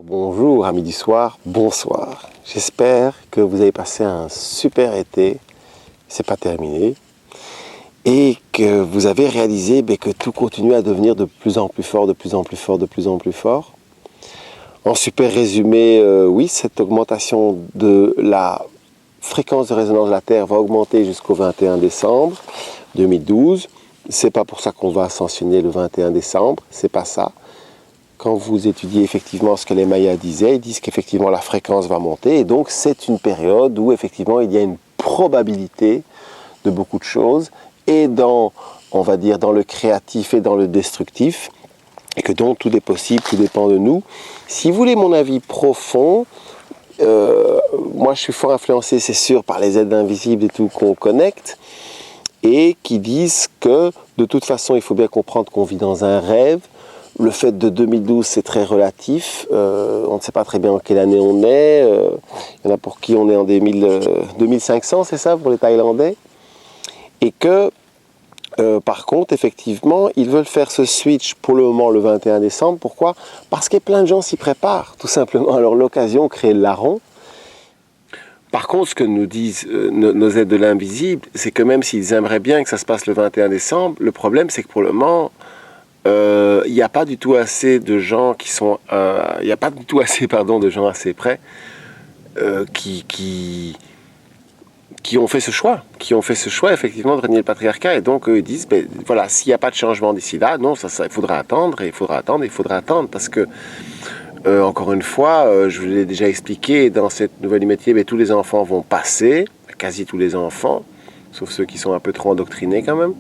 Bonjour amis du soir, bonsoir. J'espère que vous avez passé un super été, c'est pas terminé, et que vous avez réalisé que tout continue à devenir de plus en plus fort, de plus en plus fort, de plus en plus fort. En super résumé, oui, cette augmentation de la fréquence de résonance de la Terre va augmenter jusqu'au 21 décembre 2012. C'est pas pour ça qu'on va ascensionner le 21 décembre, c'est pas ça. Quand vous étudiez effectivement ce que les Mayas disaient, ils disent qu'effectivement la fréquence va monter, et donc c'est une période où effectivement il y a une probabilité de beaucoup de choses, et dans, on va dire, dans le créatif et dans le destructif, et que donc tout est possible, tout dépend de nous. Si vous voulez mon avis profond, moi je suis fort influencé, c'est sûr, par les aides invisibles et tout qu'on connecte, et qui disent que de toute façon il faut bien comprendre qu'on vit dans un rêve. Le fait de 2012, c'est très relatif. On ne sait pas très bien en quelle année on est. Il y en a pour qui on est en 2500, c'est ça, pour les Thaïlandais. Et que, par contre, effectivement, ils veulent faire ce switch pour le moment le 21 décembre. Pourquoi? Parce que plein de gens s'y préparent, tout simplement. Alors l'occasion crée le larron. Par contre, ce que nous disent nos aides de l'invisible, c'est que même s'ils aimeraient bien que ça se passe le 21 décembre, le problème, c'est que pour le moment, il n'y a pas du tout assez de gens qui sont, il n'y a pas du tout assez, pardon, de gens assez près qui ont fait ce choix, effectivement de régner le patriarcat, et donc ils disent, ben voilà, s'il n'y a pas de changement d'ici là, non, ça, il faudra attendre, et il faudra attendre, et il faudra attendre, parce que encore une fois, je vous l'ai déjà expliqué, dans cette nouvelle métier, ben, tous les enfants vont passer, quasi tous les enfants, sauf ceux qui sont un peu trop endoctrinés quand même,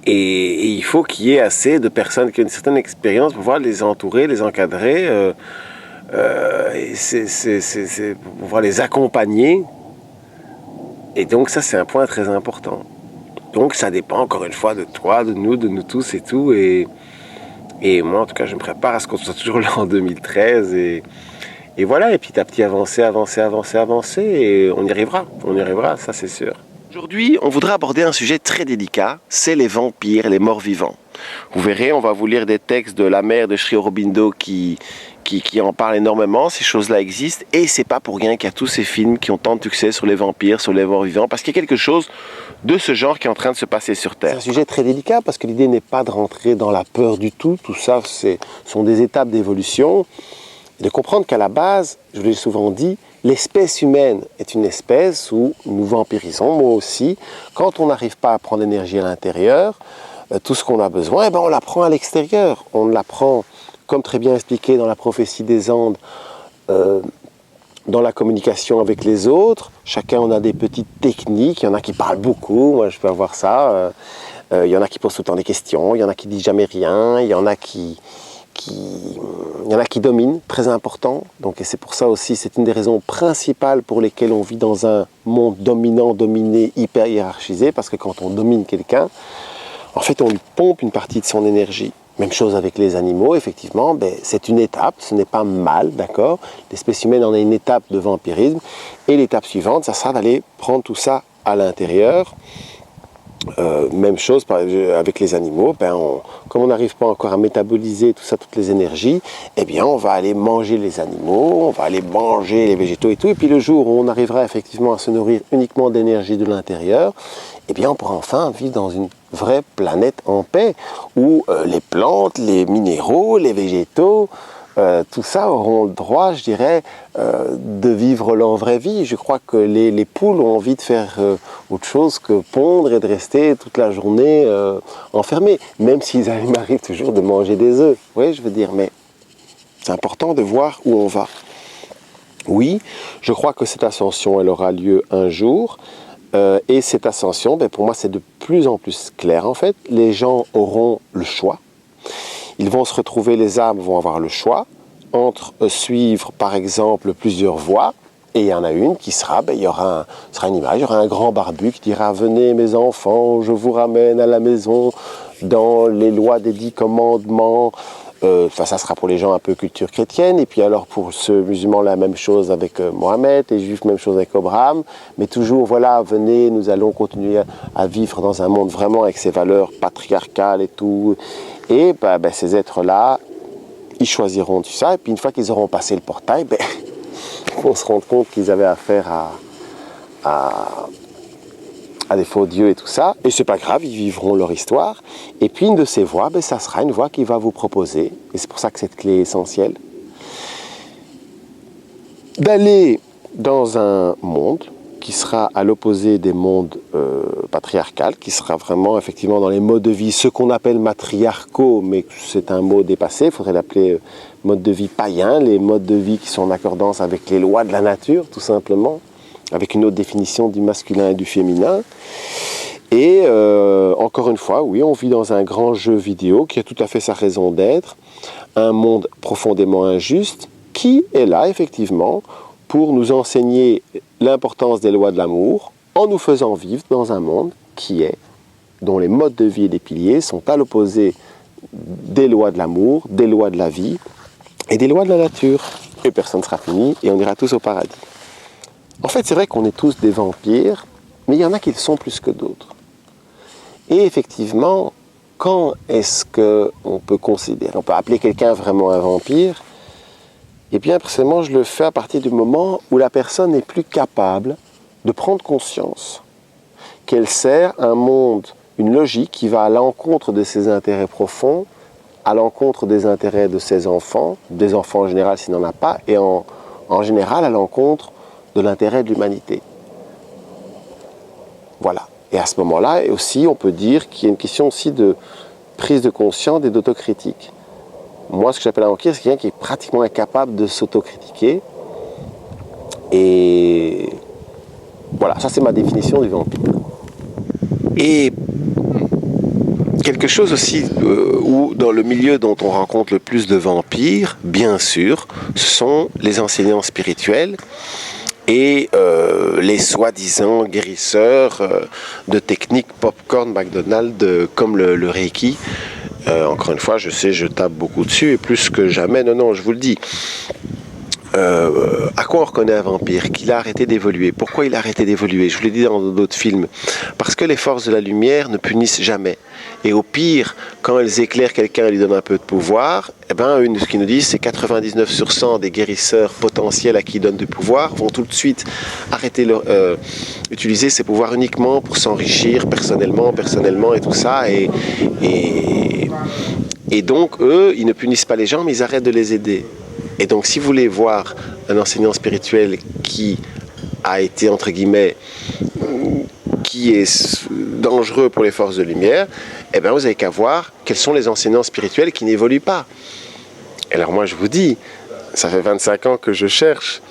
et il faut qu'il y ait assez de personnes qui ont une certaine expérience pour pouvoir les entourer, les encadrer, pour pouvoir les accompagner. Et donc ça, c'est un point très important. Donc ça dépend encore une fois de toi, de nous tous et tout. Et moi, en tout cas, je me prépare à ce qu'on soit toujours là en 2013. Et voilà, et petit à petit avancer. Et on y arrivera, ça c'est sûr. Aujourd'hui, on voudrait aborder un sujet très délicat, c'est les vampires, les morts vivants. Vous verrez, on va vous lire des textes de la mère de Sri Aurobindo qui en parle énormément, ces choses-là existent, et c'est pas pour rien qu'il y a tous ces films qui ont tant de succès sur les vampires, sur les morts vivants, parce qu'il y a quelque chose de ce genre qui est en train de se passer sur Terre. C'est un sujet très délicat, parce que l'idée n'est pas de rentrer dans la peur du tout ça sont des étapes d'évolution, et de comprendre qu'à la base, je l'ai souvent dit, l'espèce humaine est une espèce où nous vampirisons, moi aussi. Quand on n'arrive pas à prendre l'énergie à l'intérieur, tout ce qu'on a besoin, on la prend à l'extérieur. On la prend, comme très bien expliqué dans la prophétie des Andes, dans la communication avec les autres. Chacun on a des petites techniques, il y en a qui parlent beaucoup, moi je peux avoir ça. Il y en a qui posent tout le temps des questions, il y en a qui disent jamais rien, il y en a qui dominent, très important. Donc, et c'est pour ça aussi, c'est une des raisons principales pour lesquelles on vit dans un monde dominant, dominé, hyper hiérarchisé, parce que quand on domine quelqu'un, en fait, on lui pompe une partie de son énergie. Même chose avec les animaux, effectivement, c'est une étape, ce n'est pas mal, d'accord? L'espèce humaine en a une étape de vampirisme, et l'étape suivante, ça sera d'aller prendre tout ça à l'intérieur. Même chose avec les animaux, comme on n'arrive pas encore à métaboliser tout ça, toutes les énergies, on va aller manger les animaux, on va aller manger les végétaux et tout, et puis le jour où on arrivera effectivement à se nourrir uniquement d'énergie de l'intérieur, on pourra enfin vivre dans une vraie planète en paix, où les plantes, les minéraux, les végétaux, tout ça auront le droit, je dirais, de vivre leur vraie vie. Je crois que les poules ont envie de faire autre chose que pondre et de rester toute la journée enfermées, même s'ils m'arrive toujours de manger des œufs. Oui, je veux dire, mais c'est important de voir où on va. Oui, je crois que cette ascension, elle aura lieu un jour. Et cette ascension, pour moi, c'est de plus en plus clair. En fait, les gens auront le choix. Ils vont se retrouver, les âmes vont avoir le choix entre suivre par exemple plusieurs voies, et il y en a une qui sera, il y aura une image, il y aura un grand barbu qui dira « Venez mes enfants, je vous ramène à la maison dans les lois des 10 commandements ». Ça sera pour les gens un peu culture chrétienne, et puis alors pour ceux musulmans la même chose avec Mohamed, les juifs même chose avec Abraham, mais toujours voilà, venez, nous allons continuer à vivre dans un monde vraiment avec ses valeurs patriarcales et tout. Et ces êtres-là ils choisiront tout ça, et puis une fois qu'ils auront passé le portail, ben, ils vont se rendre compte qu'ils avaient affaire à des faux dieux et tout ça, et c'est pas grave, ils vivront leur histoire, et puis une de ces voies, ben, ça sera une voie qui va vous proposer, et c'est pour ça que cette clé est essentielle, d'aller dans un monde qui sera à l'opposé des mondes patriarcaux, qui sera vraiment effectivement dans les modes de vie, ce qu'on appelle matriarcaux, mais c'est un mot dépassé, il faudrait l'appeler mode de vie païen, les modes de vie qui sont en accordance avec les lois de la nature, tout simplement, avec une autre définition du masculin et du féminin. Et encore une fois, oui, on vit dans un grand jeu vidéo qui a tout à fait sa raison d'être, un monde profondément injuste, qui est là, effectivement, pour nous enseigner l'importance des lois de l'amour, en nous faisant vivre dans un monde dont les modes de vie et les piliers sont à l'opposé des lois de l'amour, des lois de la vie et des lois de la nature. Et personne ne sera fini et on ira tous au paradis. En fait, c'est vrai qu'on est tous des vampires, mais il y en a qui le sont plus que d'autres. Et effectivement, quand est-ce qu'on peut considérer, on peut appeler quelqu'un vraiment un vampire? Eh bien, personnellement, je le fais à partir du moment où la personne n'est plus capable de prendre conscience qu'elle sert un monde, une logique qui va à l'encontre de ses intérêts profonds, à l'encontre des intérêts de ses enfants, des enfants en général s'il n'en a pas, et en général à l'encontre de l'intérêt de l'humanité. Voilà. Et à ce moment-là, aussi, on peut dire qu'il y a une question aussi de prise de conscience et d'autocritique. Moi, ce que j'appelle un vampire, c'est quelqu'un qui est pratiquement incapable de s'autocritiquer. Et voilà, ça c'est ma définition du vampire. Et quelque chose aussi où dans le milieu dont on rencontre le plus de vampires, bien sûr, ce sont les enseignants spirituels et les soi-disant guérisseurs de techniques popcorn McDonald's comme le Reiki. Encore une fois, je sais, je tape beaucoup dessus et plus que jamais, non, je vous le dis. À quoi on reconnaît un vampire? Qu'il a arrêté d'évoluer. Pourquoi il a arrêté d'évoluer? Je vous l'ai dit dans d'autres films. Parce que les forces de la lumière ne punissent jamais. Et au pire, quand elles éclairent quelqu'un et lui donnent un peu de pouvoir, eh ben, ce qu'ils nous disent, c'est 99% des guérisseurs potentiels à qui ils donnent du pouvoir vont tout de suite arrêter utiliser ces pouvoirs uniquement pour s'enrichir personnellement et tout ça. Et donc, eux, ils ne punissent pas les gens, mais ils arrêtent de les aider. Et donc, si vous voulez voir un enseignant spirituel qui a été, entre guillemets, qui est dangereux pour les forces de lumière, eh bien, vous n'avez qu'à voir quels sont les enseignants spirituels qui n'évoluent pas. Et alors, moi, je vous dis, ça fait 25 ans que je cherche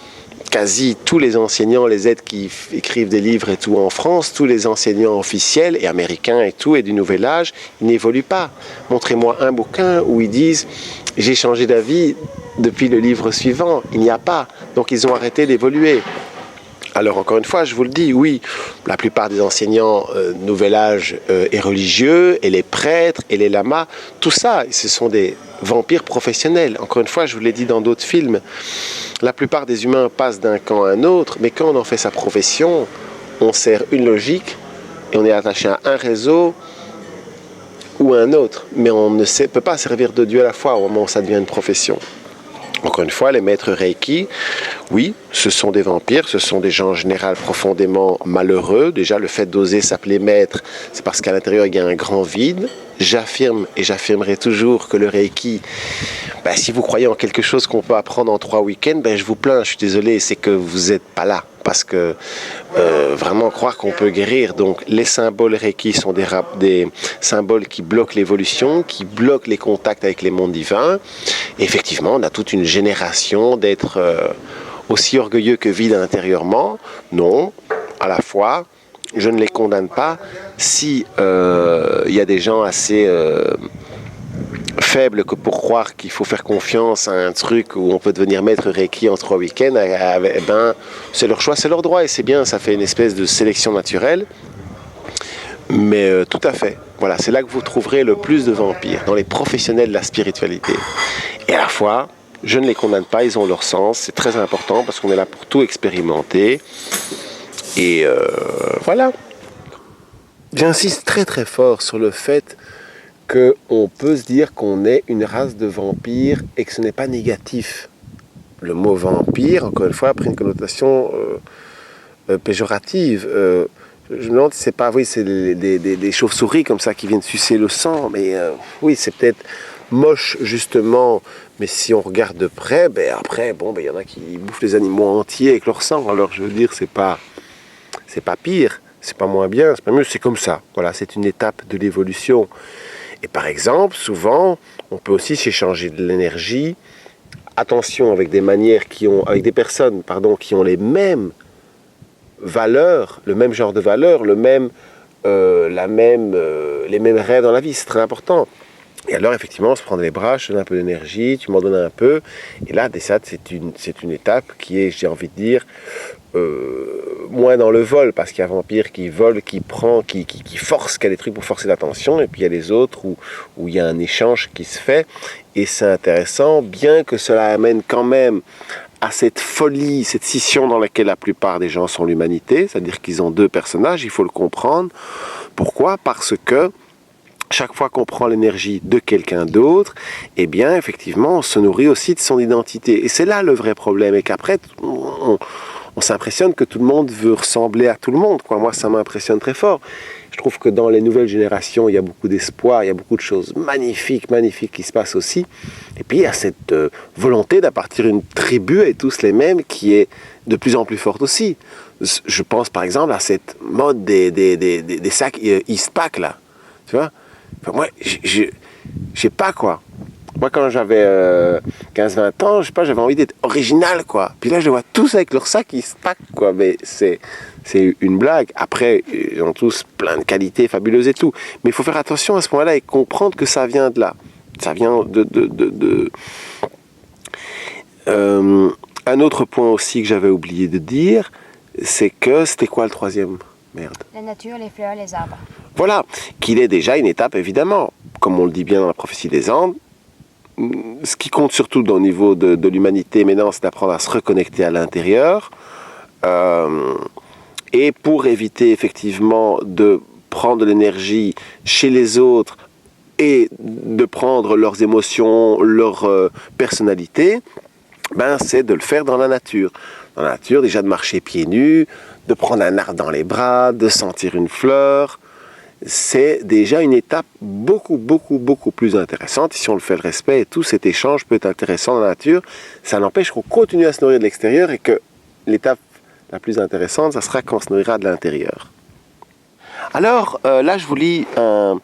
quasi tous les enseignants, les aides qui écrivent des livres et tout en France, tous les enseignants officiels et américains et tout, et du Nouvel Âge, ils n'évoluent pas. Montrez-moi un bouquin où ils disent « j'ai changé d'avis depuis le livre suivant ». Il n'y a pas. Donc ils ont arrêté d'évoluer. Alors encore une fois, je vous le dis, oui, la plupart des enseignants Nouvel Âge et religieux, et les prêtres, et les lamas, tout ça, ce sont des vampires professionnels. Encore une fois, je vous l'ai dit dans d'autres films, la plupart des humains passent d'un camp à un autre, mais quand on en fait sa profession, on sert une logique, et on est attaché à un réseau ou à un autre. Mais on ne peut pas servir de Dieu à la fois au moment où ça devient une profession. Encore une fois, les maîtres Reiki, oui, ce sont des vampires, ce sont des gens en général profondément malheureux. Déjà, le fait d'oser s'appeler maître, c'est parce qu'à l'intérieur, il y a un grand vide. J'affirme et j'affirmerai toujours que le Reiki, si vous croyez en quelque chose qu'on peut apprendre en 3 week-ends, je vous plains, je suis désolé, c'est que vous n'êtes pas là. Parce que vraiment croire qu'on peut guérir, donc les symboles Reiki sont des symboles qui bloquent l'évolution, qui bloquent les contacts avec les mondes divins. Et effectivement, on a toute une génération d'être aussi orgueilleux que vide intérieurement. Non, à la fois, je ne les condamne pas. Si y a des gens assez faible que pour croire qu'il faut faire confiance à un truc où on peut devenir maître Reiki en 3 week-ends, c'est leur choix, c'est leur droit, et c'est bien, ça fait une espèce de sélection naturelle. Mais tout à fait, voilà, c'est là que vous trouverez le plus de vampires, dans les professionnels de la spiritualité. Et à la fois, je ne les condamne pas, ils ont leur sens, c'est très important parce qu'on est là pour tout expérimenter. Et voilà. J'insiste très très fort sur le fait qu'on peut se dire qu'on est une race de vampires et que ce n'est pas négatif. Le mot vampire, encore une fois, a pris une connotation péjorative. Je me demande si c'est pas, oui, c'est des chauves-souris comme ça qui viennent sucer le sang, mais oui, c'est peut-être moche justement, mais si on regarde de près, ben après, bon, ben il y en a qui bouffent les animaux entiers avec leur sang. Alors je veux dire, c'est pas pire, c'est pas moins bien, c'est pas mieux, c'est comme ça. Voilà, c'est une étape de l'évolution. Et par exemple, souvent, on peut aussi s'échanger de l'énergie. Attention, avec avec des personnes, pardon, qui ont les mêmes valeurs, le même genre de valeurs, les mêmes rêves dans la vie, c'est très important. Et alors, effectivement, on se prend les bras, je te donne un peu d'énergie, tu m'en donnes un peu. Et là, déjà, c'est une étape qui est, j'ai envie de dire, moins dans le vol, parce qu'il y a un vampire qui vole, qui prend, qui force, qui a des trucs pour forcer l'attention, et puis il y a les autres où il y a un échange qui se fait, et c'est intéressant, bien que cela amène quand même à cette folie, cette scission dans laquelle la plupart des gens sont l'humanité, c'est-à-dire qu'ils ont deux personnages, il faut le comprendre. Pourquoi ? Parce que chaque fois qu'on prend l'énergie de quelqu'un d'autre, eh bien, effectivement, on se nourrit aussi de son identité. Et c'est là le vrai problème, et qu'après, on s'impressionne que tout le monde veut ressembler à tout le monde, quoi. Moi, ça m'impressionne très fort. Je trouve que dans les nouvelles générations, il y a beaucoup d'espoir, il y a beaucoup de choses magnifiques qui se passent aussi. Et puis, il y a cette volonté d'appartenir à une tribu, et tous les mêmes, qui est de plus en plus forte aussi. Je pense, par exemple, à cette mode des sacs Eastpak, là. Tu vois ? Enfin, moi, j'ai pas, quoi. Moi, quand j'avais 15-20 ans, je sais pas, j'avais envie d'être original, quoi. Puis là, je vois tous avec leur sac Eastpak, quoi. Mais c'est une blague. Après, ils ont tous plein de qualités fabuleuses et tout. Mais il faut faire attention à ce moment-là et comprendre que ça vient de là. Ça vient un autre point aussi que j'avais oublié de dire, c'est que c'était quoi le troisième ? Merde. La nature, les fleurs, les arbres. Voilà, qu'il est déjà une étape, évidemment. Comme on le dit bien dans la prophétie des Andes, ce qui compte surtout au niveau de l'humanité maintenant, c'est d'apprendre à se reconnecter à l'intérieur. Et pour éviter effectivement de prendre de l'énergie chez les autres et de prendre leurs émotions, leur personnalité, ben, c'est de le faire dans la nature. Dans la nature, déjà de marcher pieds nus, de prendre un arbre dans les bras, de sentir une fleur. C'est déjà une étape beaucoup plus intéressante. Et si on le fait le respect et tout cet échange peut être intéressant dans la nature, ça n'empêche qu'on continue à se nourrir de l'extérieur et que l'étape la plus intéressante, ça sera quand on se nourrira de l'intérieur. Alors, là, je vous lis un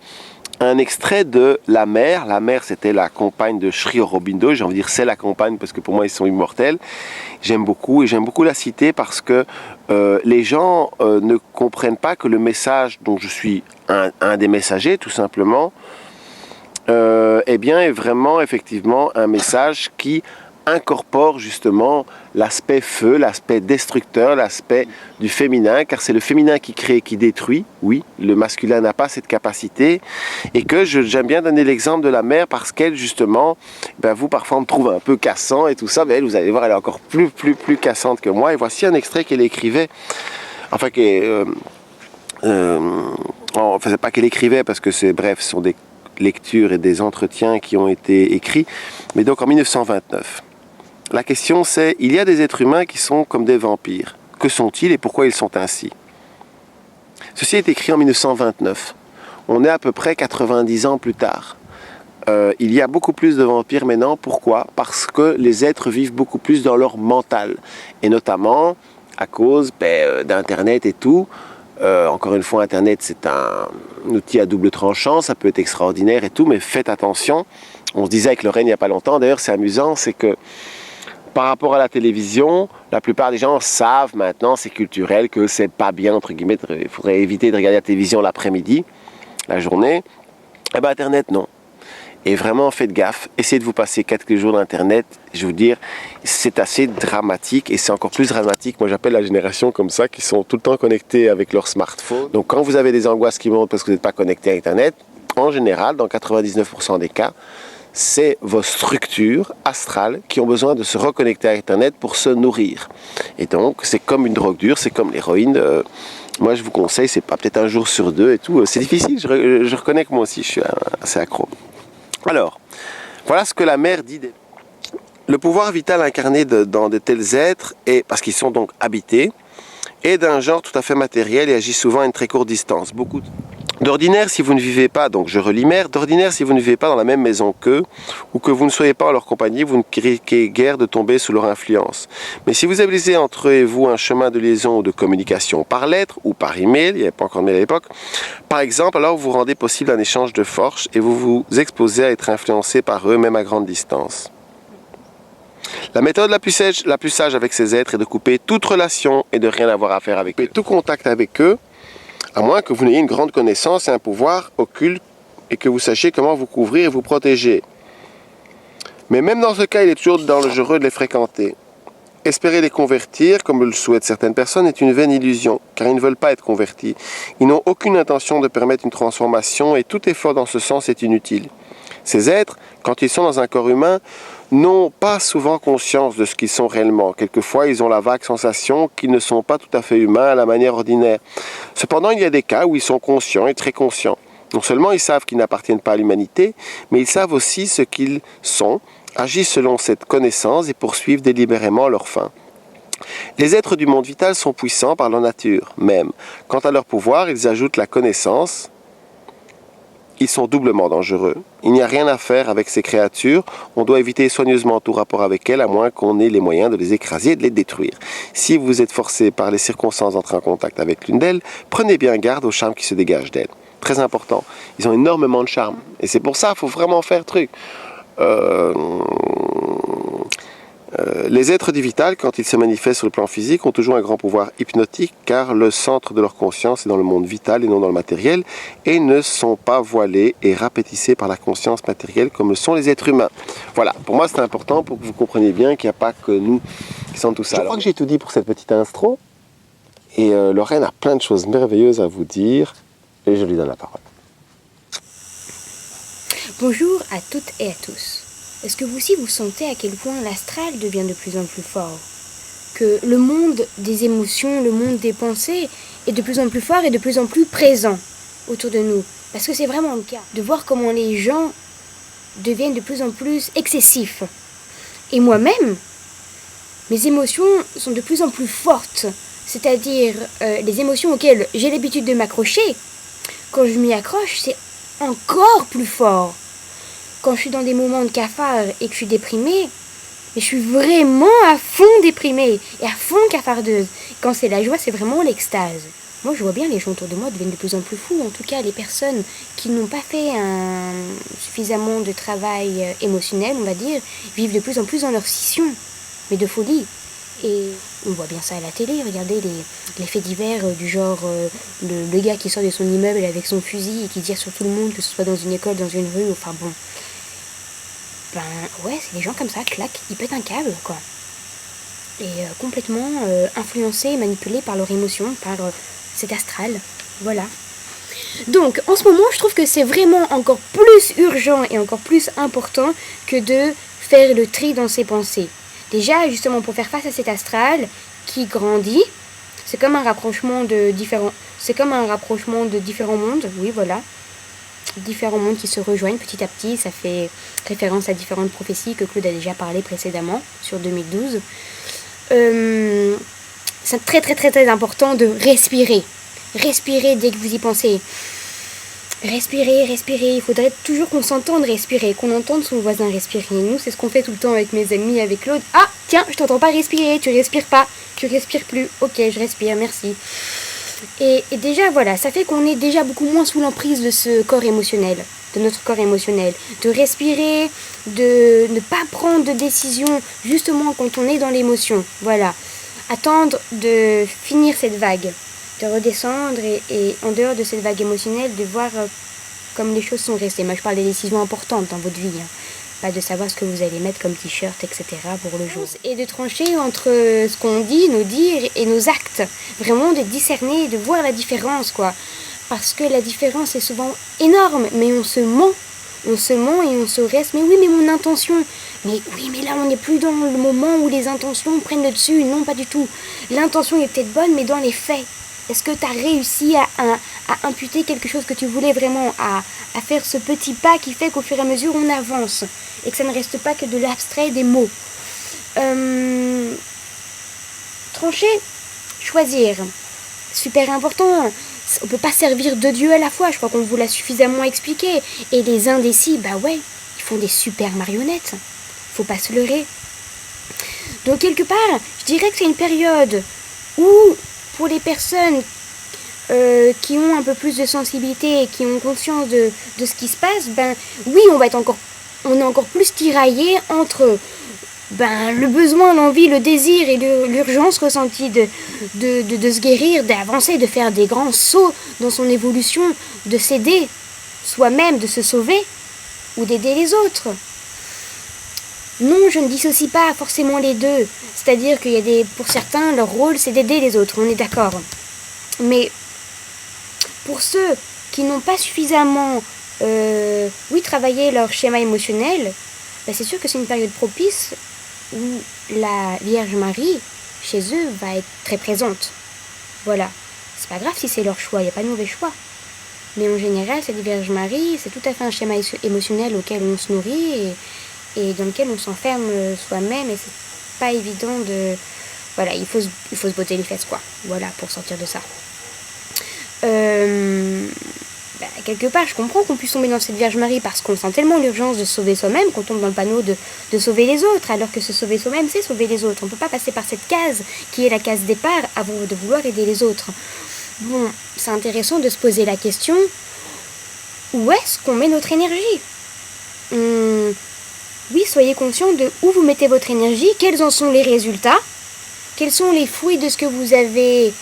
extrait de La Mère. La Mère, c'était la compagne de Sri Aurobindo. J'ai envie de dire c'est la compagne parce que pour moi, ils sont immortels. J'aime beaucoup la citer parce que les gens ne comprennent pas que le message dont je suis un des messagers, tout simplement, eh bien, est vraiment, effectivement, un message qui incorpore justement l'aspect feu, l'aspect destructeur, l'aspect du féminin, car c'est le féminin qui crée, qui détruit. Oui, le masculin n'a pas cette capacité, et que j'aime bien donner l'exemple de la mère parce qu'elle, justement, ben vous, parfois, on me trouve un peu cassant et tout ça, mais elle, vous allez voir, elle est encore plus cassante que moi. Et voici un extrait qu'elle écrivait, enfin, enfin, c'est pas qu'elle écrivait, parce que c'est, bref, ce sont des lectures et des entretiens qui ont été écrits, mais donc en 1929. La question c'est, il y a des êtres humains qui sont comme des vampires. Que sont-ils et pourquoi ils sont ainsi ? Ceci est écrit en 1929. On est à peu près 90 ans plus tard. Il y a beaucoup plus de vampires maintenant. Pourquoi ? Parce que les êtres vivent beaucoup plus dans leur mental. Et notamment à cause d'Internet et tout. Encore une fois, Internet, c'est un outil à double tranchant. Ça peut être extraordinaire et tout, mais faites attention. On se disait avec Lorraine il n'y a pas longtemps, d'ailleurs c'est amusant, c'est que par rapport à la télévision, la plupart des gens savent maintenant, c'est culturel, que c'est pas bien, entre guillemets, il faudrait éviter de regarder la télévision l'après-midi, la journée. Eh bien, Internet, non. Et vraiment, faites gaffe, essayez de vous passer 4 jours d'Internet, je vais vous dire, c'est assez dramatique, et c'est encore plus dramatique, moi j'appelle la génération comme ça, qui sont tout le temps connectés avec leur smartphone. Donc quand vous avez des angoisses qui montent parce que vous n'êtes pas connecté à Internet, en général, dans 99% des cas, c'est vos structures astrales qui ont besoin de se reconnecter à Internet pour se nourrir. Et donc, c'est comme une drogue dure, c'est comme l'héroïne. Moi, je vous conseille, c'est pas peut-être un jour sur deux et tout. C'est difficile, je reconnais que moi aussi, je suis assez accro. Alors, voilà ce que la mère dit. Le pouvoir vital incarné dans de tels êtres, parce qu'ils sont donc habités, est d'un genre tout à fait matériel et agit souvent à une très courte distance. D'ordinaire, si vous ne vivez pas, donc je relis mère, d'ordinaire, si vous ne vivez pas dans la même maison qu'eux, ou que vous ne soyez pas en leur compagnie, vous ne risquez guère de tomber sous leur influence. Mais si vous établissez entre eux et vous un chemin de liaison ou de communication par lettre ou par email, il n'y avait pas encore de mail à l'époque, par exemple, alors vous rendez possible un échange de force et vous vous exposez à être influencé par eux, même à grande distance. La méthode la plus sage avec ces êtres est de couper toute relation et de rien avoir à faire avec eux. Tout contact avec eux, à moins que vous n'ayez une grande connaissance et un pouvoir occulte et que vous sachiez comment vous couvrir et vous protéger. Mais même dans ce cas, il est toujours dangereux de les fréquenter. Espérer les convertir, comme le souhaitent certaines personnes, est une vaine illusion, car ils ne veulent pas être convertis. Ils n'ont aucune intention de permettre une transformation et tout effort dans ce sens est inutile. Ces êtres, quand ils sont dans un corps humain, n'ont pas souvent conscience de ce qu'ils sont réellement. Quelquefois, ils ont la vague sensation qu'ils ne sont pas tout à fait humains à la manière ordinaire. Cependant, il y a des cas où ils sont conscients et très conscients. Non seulement ils savent qu'ils n'appartiennent pas à l'humanité, mais ils savent aussi ce qu'ils sont, agissent selon cette connaissance et poursuivent délibérément leurs fins. Les êtres du monde vital sont puissants par leur nature même. Quant à leur pouvoir, ils ajoutent la connaissance. Ils sont doublement dangereux. Il n'y a rien à faire avec ces créatures. On doit éviter soigneusement tout rapport avec elles, à moins qu'on ait les moyens de les écraser et de les détruire. Si vous êtes forcé par les circonstances d'entrer en contact avec l'une d'elles, prenez bien garde au charme qui se dégage d'elles. Très important. Ils ont énormément de charme. Et c'est pour ça qu'il faut vraiment faire truc. Les êtres du vital, quand ils se manifestent sur le plan physique, ont toujours un grand pouvoir hypnotique, car le centre de leur conscience est dans le monde vital et non dans le matériel, et ne sont pas voilés et rapétissés par la conscience matérielle comme le sont les êtres humains. Voilà, pour moi c'est important pour que vous compreniez bien qu'il n'y a pas que nous qui sommes tout ça. Je crois que j'ai tout dit pour cette petite intro, et Lorraine a plein de choses merveilleuses à vous dire, et je lui donne la parole. Bonjour à toutes et à tous. Est-ce que vous aussi vous sentez à quel point l'astral devient de plus en plus fort? Que le monde des émotions, le monde des pensées est de plus en plus fort et de plus en plus présent autour de nous? Parce que c'est vraiment le cas. De voir comment les gens deviennent de plus en plus excessifs. Et moi-même, mes émotions sont de plus en plus fortes. C'est-à-dire les émotions auxquelles j'ai l'habitude de m'accrocher. Quand je m'y accroche, c'est encore plus fort. Quand je suis dans des moments de cafard et que je suis déprimée, mais je suis vraiment à fond déprimée et à fond cafardeuse. Quand c'est la joie, c'est vraiment l'extase. Moi, je vois bien les gens autour de moi deviennent de plus en plus fous. En tout cas, les personnes qui n'ont pas fait suffisamment de travail émotionnel, on va dire, vivent de plus en plus dans leur scission, mais de folie. Et on voit bien ça à la télé. Regardez les faits divers du genre le gars qui sort de son immeuble avec son fusil et qui tire sur tout le monde, que ce soit dans une école, dans une rue, enfin bon. Ben ouais, c'est des gens comme ça, clac, ils pètent un câble, quoi. Et complètement influencés et manipulés par leur émotion, par cet astral, voilà. Donc, en ce moment, je trouve que c'est vraiment encore plus urgent et encore plus important que de faire le tri dans ses pensées. Déjà, justement, pour faire face à cet astral qui grandit, c'est comme un rapprochement de différents mondes, oui, voilà. Différents mondes qui se rejoignent petit à petit. Ça fait référence à différentes prophéties que Claude a déjà parlé précédemment sur 2012. C'est très très très très important de respirer. Respirer dès que vous y pensez. Respirer. Il faudrait toujours qu'on s'entende respirer, qu'on entende son voisin respirer. Nous, c'est ce qu'on fait tout le temps avec mes amis, avec Claude. Ah, tiens, je t'entends pas respirer, tu respires pas, tu respires plus. Ok, je respire, merci. Et déjà, voilà, ça fait qu'on est déjà beaucoup moins sous l'emprise de ce corps émotionnel, de notre corps émotionnel. De respirer, de ne pas prendre de décision, justement, quand on est dans l'émotion. Voilà. Attendre de finir cette vague, de redescendre et en dehors de cette vague émotionnelle, de voir comme les choses sont restées. Moi, je parle des décisions importantes dans votre vie, hein. Pas de savoir ce que vous allez mettre comme t-shirt, etc. pour le jour. Et de trancher entre ce qu'on dit, nos dires et nos actes. Vraiment de discerner, de voir la différence, quoi. Parce que la différence est souvent énorme, mais on se ment. On se ment et on se reste. Mais oui, mais mon intention. Mais oui, mais là, on n'est plus dans le moment où les intentions prennent le dessus. Non, pas du tout. L'intention est peut-être bonne, mais dans les faits. Est-ce que tu as réussi à imputer quelque chose que tu voulais vraiment, à faire ce petit pas qui fait qu'au fur et à mesure on avance et que ça ne reste pas que de l'abstrait des mots. Trancher, choisir, super important. On ne peut pas servir deux dieux à la fois, je crois qu'on vous l'a suffisamment expliqué. Et les indécis, bah ouais, ils font des super marionnettes. Faut pas se leurrer. Donc quelque part, je dirais que c'est une période où, pour les personnes qui ont un peu plus de sensibilité et qui ont conscience de ce qui se passe, ben oui, on est encore plus tiraillé entre le besoin, l'envie, le désir et l'urgence ressentie de se guérir, d'avancer, de faire des grands sauts dans son évolution, de s'aider soi-même, de se sauver ou d'aider les autres. Non, je ne dissocie pas forcément les deux. C'est-à-dire qu'il y a pour certains, leur rôle, c'est d'aider les autres, on est d'accord. Mais pour ceux qui n'ont pas suffisamment travaillé leur schéma émotionnel, c'est sûr que c'est une période propice où la Vierge Marie, chez eux, va être très présente. Voilà. C'est pas grave si c'est leur choix, il n'y a pas de mauvais choix. Mais en général, cette Vierge Marie, c'est tout à fait un schéma émotionnel auquel on se nourrit et dans lequel on s'enferme soi-même, et c'est pas évident de... Voilà, il faut se botter les fesses, quoi. Voilà, pour sortir de ça. Quelque part, je comprends qu'on puisse tomber dans cette Vierge Marie parce qu'on sent tellement l'urgence de se sauver soi-même qu'on tombe dans le panneau de sauver les autres, alors que se sauver soi-même, c'est sauver les autres. On ne peut pas passer par cette case qui est la case départ avant de vouloir aider les autres. Bon, c'est intéressant de se poser la question, où est-ce qu'on met notre énergie ? Oui, soyez conscient de où vous mettez votre énergie, quels en sont les résultats, quels sont les fruits de ce que vous avez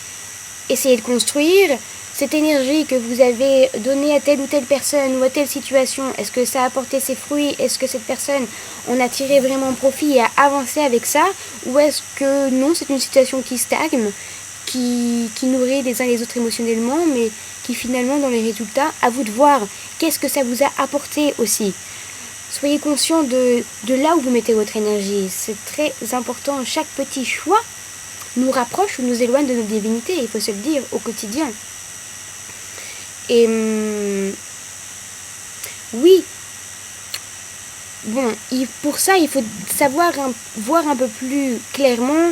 essayé de construire. Cette énergie que vous avez donnée à telle ou telle personne ou à telle situation, est-ce que ça a apporté ses fruits? Est-ce que cette personne en a tiré vraiment profit et a avancé avec ça? Ou est-ce que non, c'est une situation qui stagne, qui nourrit les uns les autres émotionnellement, mais qui finalement, dans les résultats, à vous de voir qu'est-ce que ça vous a apporté aussi. Soyez conscient de là où vous mettez votre énergie. C'est très important. Chaque petit choix nous rapproche ou nous éloigne de notre divinité, il faut se le dire, au quotidien. Et oui, bon, pour ça, il faut savoir voir un peu plus clairement,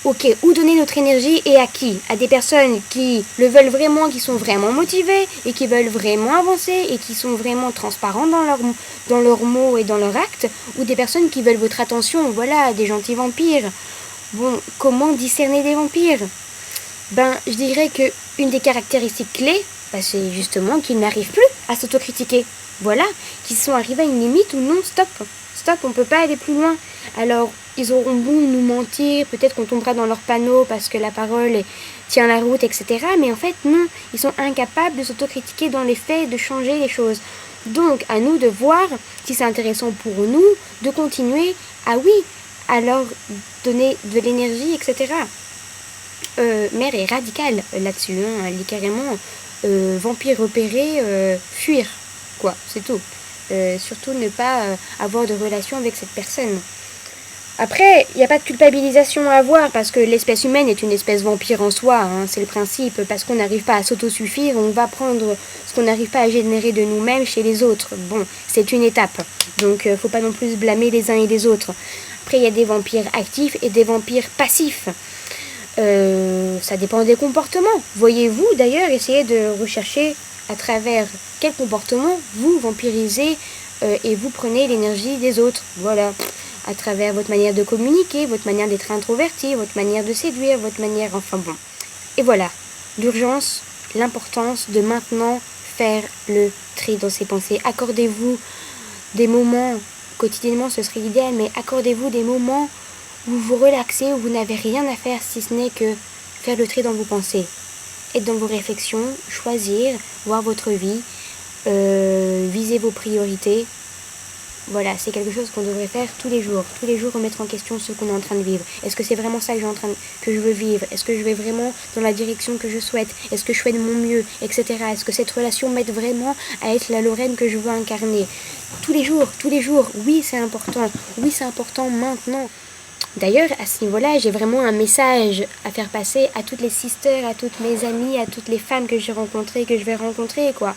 ok, où donner notre énergie et à qui? À des personnes qui le veulent vraiment, qui sont vraiment motivées et qui veulent vraiment avancer et qui sont vraiment transparents dans leurs mots et dans leurs actes, ou des personnes qui veulent votre attention, voilà, des gentils vampires. Bon, comment discerner des vampires? Je dirais qu'une des caractéristiques clés, c'est justement qu'ils n'arrivent plus à s'autocritiquer. Voilà, qu'ils sont arrivés à une limite où non, stop, on ne peut pas aller plus loin. Alors, ils auront beau nous mentir, peut-être qu'on tombera dans leur panneau parce que la parole tient la route, etc. Mais en fait, non, ils sont incapables de s'autocritiquer dans les faits, de changer les choses. Donc, à nous de voir si c'est intéressant pour nous de continuer à leur donner de l'énergie, etc. Mère est radicale là-dessus, elle dit carrément vampire repéré, fuir, quoi, c'est tout. Surtout ne pas avoir de relation avec cette personne. Après, il n'y a pas de culpabilisation à avoir parce que l'espèce humaine est une espèce vampire en soi, c'est le principe. Parce qu'on n'arrive pas à s'autosuffire, on va prendre ce qu'on n'arrive pas à générer de nous-mêmes chez les autres. Bon, c'est une étape, donc faut pas non plus se blâmer les uns et les autres. Après, il y a des vampires actifs et des vampires passifs. Ça dépend des comportements. Voyez-vous d'ailleurs, essayez de rechercher à travers quel comportement vous vampirisez et vous prenez l'énergie des autres. Voilà. À travers votre manière de communiquer, votre manière d'être introverti, votre manière de séduire, votre manière... Enfin bon. Et voilà. L'urgence, l'importance de maintenant faire le tri dans ses pensées. Accordez-vous des moments, quotidiennement ce serait idéal, mais accordez-vous des moments où vous relaxez, où vous n'avez rien à faire si ce n'est que faire le tri dans vos pensées. Être dans vos réflexions, choisir, voir votre vie, viser vos priorités. Voilà, c'est quelque chose qu'on devrait faire tous les jours remettre en question ce qu'on est en train de vivre. Est-ce que c'est vraiment ça que je veux vivre? Est-ce que je vais vraiment dans la direction que je souhaite? Est-ce que je fais de mon mieux, etc. Est-ce que cette relation m'aide vraiment à être la Lorraine que je veux incarner? Tous les jours, oui c'est important maintenant. D'ailleurs, à ce niveau-là, j'ai vraiment un message à faire passer à toutes les sisters, à toutes mes amies, à toutes les femmes que j'ai rencontrées, que je vais rencontrer, quoi.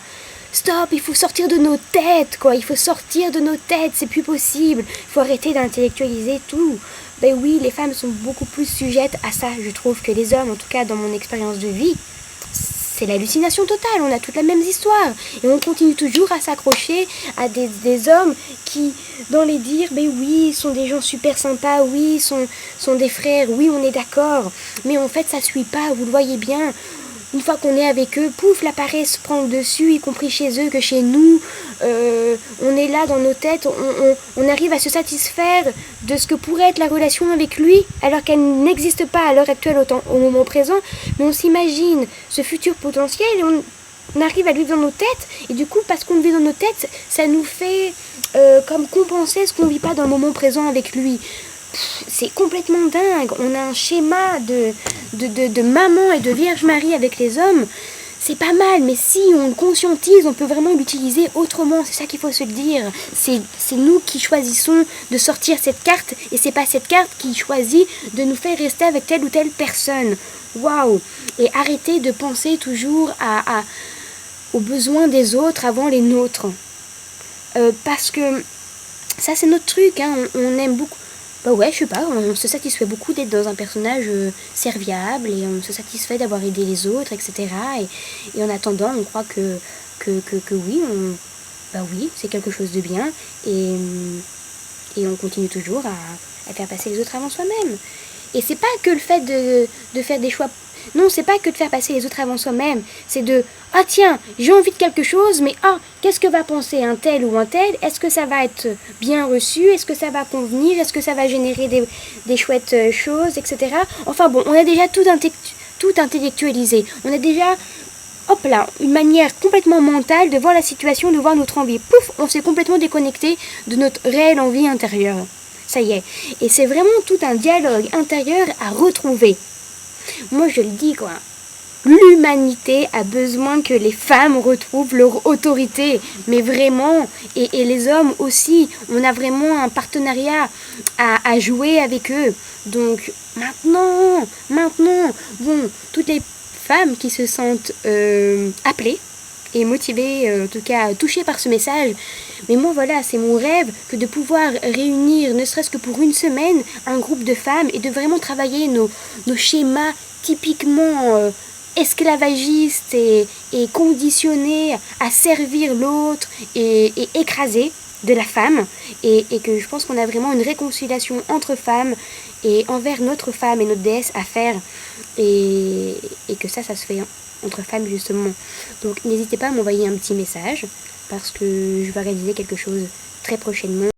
Stop, il faut sortir de nos têtes, quoi. Il faut sortir de nos têtes, c'est plus possible. Il faut arrêter d'intellectualiser tout. Ben oui, les femmes sont beaucoup plus sujettes à ça, je trouve, que les hommes, en tout cas dans mon expérience de vie. C'est l'hallucination totale, on a toutes la même histoire. Et on continue toujours à s'accrocher à des hommes qui, dans les dires, ben oui, sont des gens super sympas, oui, sont des frères, oui, on est d'accord. Mais en fait, ça suit pas, vous le voyez bien. Une fois qu'on est avec eux, pouf, la paresse prend le dessus, y compris chez eux que chez nous. On est là dans nos têtes, on arrive à se satisfaire de ce que pourrait être la relation avec lui, alors qu'elle n'existe pas à l'heure actuelle au moment présent. Mais on s'imagine ce futur potentiel et on arrive à le vivre dans nos têtes. Et du coup, parce qu'on le vit dans nos têtes, ça nous fait comme compenser ce qu'on ne vit pas dans le moment présent avec lui. C'est complètement dingue. On a un schéma de maman et de Vierge Marie avec les hommes. C'est pas mal, mais si on le conscientise, on peut vraiment l'utiliser autrement. C'est ça qu'il faut se le dire. C'est nous qui choisissons de sortir cette carte, et c'est pas cette carte qui choisit de nous faire rester avec telle ou telle personne. Waouh! Et arrêter de penser toujours aux besoins des autres avant les nôtres. Parce que ça, c'est notre truc, hein. On aime beaucoup. Bah ouais, je sais pas, on se satisfait beaucoup d'être dans un personnage serviable et on se satisfait d'avoir aidé les autres, etc. Et en attendant, on croit que oui, bah oui, c'est quelque chose de bien et on continue toujours à faire passer les autres avant soi-même. Et c'est pas que le fait de faire des choix. Non, c'est pas que de faire passer les autres avant soi-même. C'est de ah tiens, j'ai envie de quelque chose, mais qu'est-ce que va penser un tel ou un tel? Est-ce que ça va être bien reçu? Est-ce que ça va convenir? Est-ce que ça va générer des chouettes choses, etc. Enfin bon, on a déjà tout intellectualisé. On a déjà, hop là, une manière complètement mentale de voir la situation, de voir notre envie. Pouf, on s'est complètement déconnecté de notre réelle envie intérieure. Ça y est. Et c'est vraiment tout un dialogue intérieur à retrouver. Moi, je le dis, quoi. L'humanité a besoin que les femmes retrouvent leur autorité, mais vraiment, et les hommes aussi. On a vraiment un partenariat à jouer avec eux. Donc, maintenant, bon, toutes les femmes qui se sentent appelées et motivée, en tout cas touchée par ce message. Mais moi voilà, c'est mon rêve que de pouvoir réunir, ne serait-ce que pour une semaine, un groupe de femmes et de vraiment travailler nos schémas typiquement esclavagistes et conditionnés à servir l'autre et écraser de la femme et que je pense qu'on a vraiment une réconciliation entre femmes et envers notre femme et notre déesse à faire et que ça se fait entre femmes justement. Donc n'hésitez pas à m'envoyer un petit message parce que je vais réaliser quelque chose très prochainement.